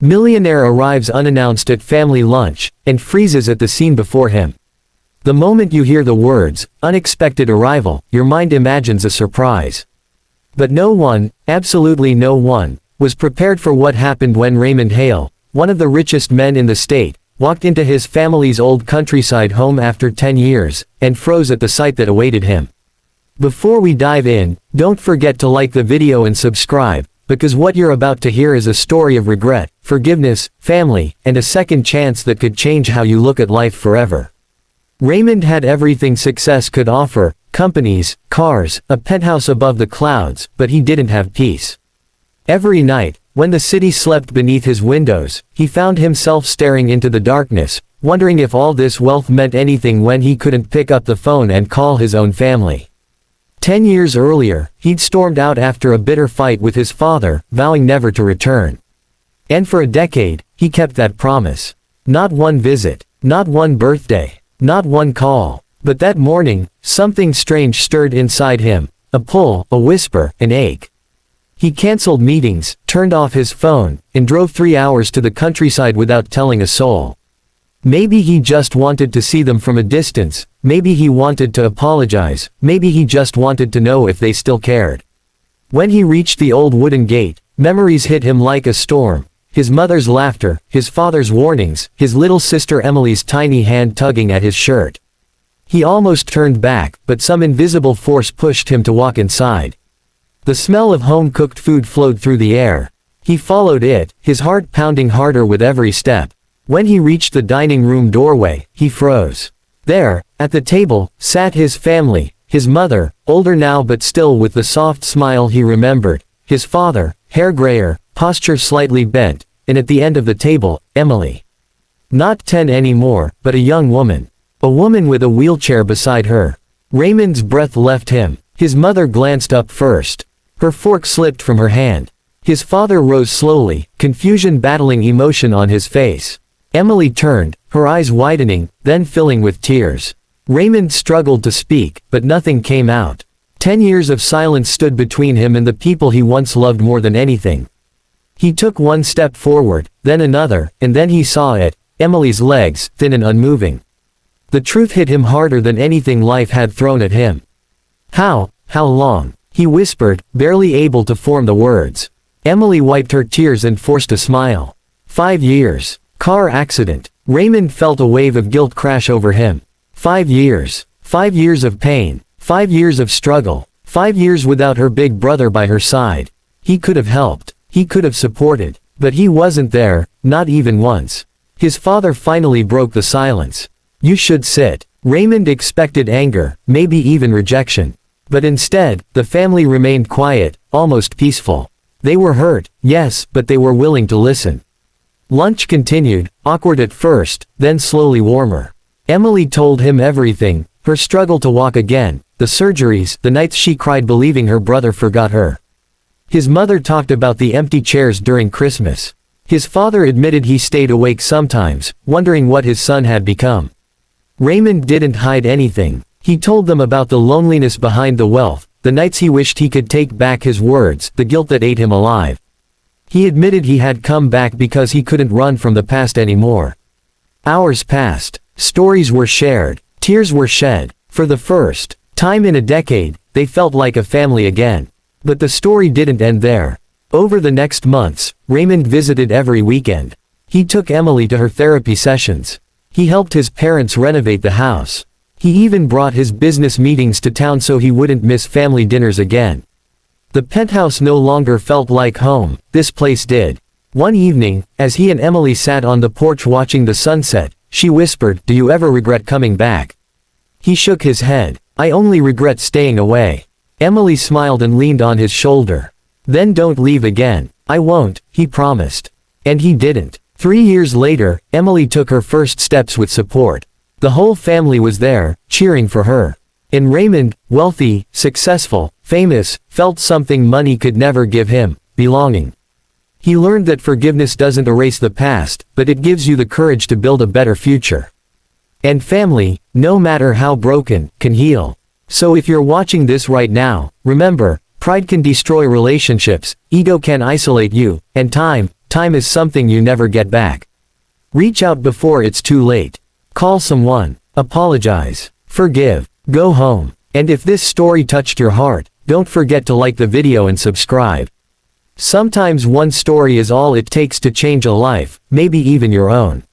Millionaire arrives unannounced at family lunch, and freezes at the scene before him. The moment you hear the words, "unexpected arrival," your mind imagines a surprise. But no one, absolutely no one, was prepared for what happened when Raymond Hale, one of the richest men in the state, walked into his family's old countryside home after 10 years, and froze at the sight that awaited him. Before we dive in, don't forget to like the video and subscribe, because what you're about to hear is a story of regret, forgiveness, family, and a second chance that could change how you look at life forever. Raymond had everything success could offer: companies, cars, a penthouse above the clouds, but he didn't have peace. Every night, when the city slept beneath his windows, he found himself staring into the darkness, wondering if all this wealth meant anything when he couldn't pick up the phone and call his own family. 10 years earlier, he'd stormed out after a bitter fight with his father, vowing never to return. And for a decade, he kept that promise. Not one visit, not one birthday, not one call. But that morning, something strange stirred inside him, a pull, a whisper, an ache. He canceled meetings, turned off his phone, and drove 3 hours to the countryside without telling a soul. Maybe he just wanted to see them from a distance, maybe he wanted to apologize, maybe he just wanted to know if they still cared. When he reached the old wooden gate, memories hit him like a storm. His mother's laughter, his father's warnings, his little sister Emily's tiny hand tugging at his shirt. He almost turned back, but some invisible force pushed him to walk inside. The smell of home-cooked food flowed through the air. He followed it, his heart pounding harder with every step. When he reached the dining room doorway, he froze. There, at the table, sat his family, his mother, older now but still with the soft smile he remembered, his father, hair grayer, posture slightly bent, and at the end of the table, Emily. Not 10 anymore, but a young woman. A woman with a wheelchair beside her. Raymond's breath left him. His mother glanced up first. Her fork slipped from her hand. His father rose slowly, confusion battling emotion on his face. Emily turned, her eyes widening, then filling with tears. Raymond struggled to speak, but nothing came out. 10 years of silence stood between him and the people he once loved more than anything. He took one step forward, then another, and then he saw it, Emily's legs, thin and unmoving. The truth hit him harder than anything life had thrown at him. How long? He whispered, barely able to form the words. Emily wiped her tears and forced a smile. 5 years. Car accident. Raymond felt a wave of guilt crash over him. 5 years. 5 years of pain. 5 years of struggle. 5 years without her big brother by her side. He could have helped. He could have supported. But he wasn't there, not even once. His father finally broke the silence. "You should sit." Raymond expected anger, maybe even rejection. But instead, the family remained quiet, almost peaceful. They were hurt, yes, but they were willing to listen. Lunch continued, awkward at first, then slowly warmer. Emily told him everything, her struggle to walk again, the surgeries, the nights she cried believing her brother forgot her. His mother talked about the empty chairs during Christmas. His father admitted he stayed awake sometimes, wondering what his son had become. Raymond didn't hide anything. He told them about the loneliness behind the wealth, the nights he wished he could take back his words, the guilt that ate him alive. He admitted he had come back because he couldn't run from the past anymore. Hours passed. Stories were shared. Tears were shed. For the first time in a decade, they felt like a family again. But the story didn't end there. Over the next months, Raymond visited every weekend. He took Emily to her therapy sessions. He helped his parents renovate the house. He even brought his business meetings to town so he wouldn't miss family dinners again. The penthouse no longer felt like home, this place did. One evening, as he and Emily sat on the porch watching the sunset, she whispered, "Do you ever regret coming back?" He shook his head. "I only regret staying away." Emily smiled and leaned on his shoulder. "Then don't leave again." "I won't," he promised. And he didn't. 3 years later, Emily took her first steps with support. The whole family was there, cheering for her. And Raymond, wealthy, successful, famous, felt something money could never give him: belonging. He learned that forgiveness doesn't erase the past, but it gives you the courage to build a better future. And family, no matter how broken, can heal. So if you're watching this right now, remember, pride can destroy relationships, ego can isolate you, and time Time is something you never get back. Reach out before it's too late. Call someone. Apologize. Forgive. Go home. And if this story touched your heart, don't forget to like the video and subscribe. Sometimes one story is all it takes to change a life, maybe even your own.